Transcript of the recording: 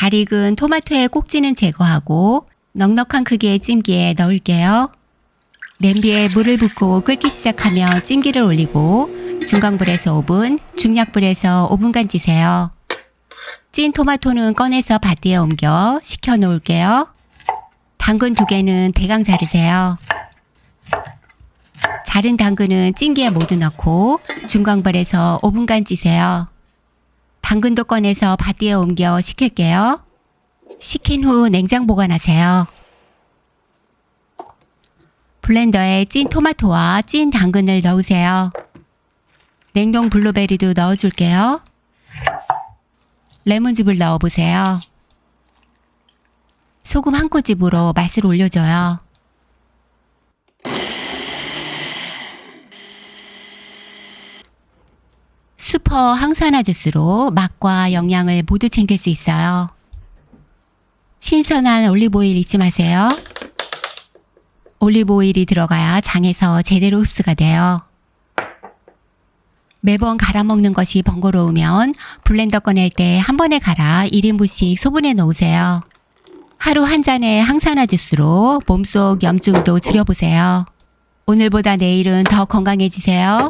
잘 익은 토마토의 꼭지는 제거하고 넉넉한 크기의 찜기에 넣을게요. 냄비에 물을 붓고 끓기 시작하면 찜기를 올리고 중강불에서 5분, 중약불에서 5분간 찌세요. 찐 토마토는 꺼내서 밭뒤에 옮겨 식혀 놓을게요. 당근 2개는 대강 자르세요. 자른 당근은 찜기에 모두 넣고 중강불에서 5분간 찌세요. 당근도 꺼내서 밭뒤에 옮겨 식힐게요. 식힌 후 냉장 보관하세요. 블렌더에 찐 토마토와 찐 당근을 넣으세요. 냉동 블루베리도 넣어줄게요. 레몬즙을 넣어보세요. 소금 한 꼬집으로 맛을 올려줘요. 슈퍼 항산화 주스로 맛과 영양을 모두 챙길 수 있어요. 신선한 올리브오일 잊지 마세요. 올리브오일이 들어가야 장에서 제대로 흡수가 돼요. 매번 갈아 먹는 것이 번거로우면 블렌더 꺼낼 때 한 번에 갈아 1인분씩 소분해 놓으세요. 하루 한 잔의 항산화 주스로 몸속 염증도 줄여보세요. 오늘보다 내일은 더 건강해지세요.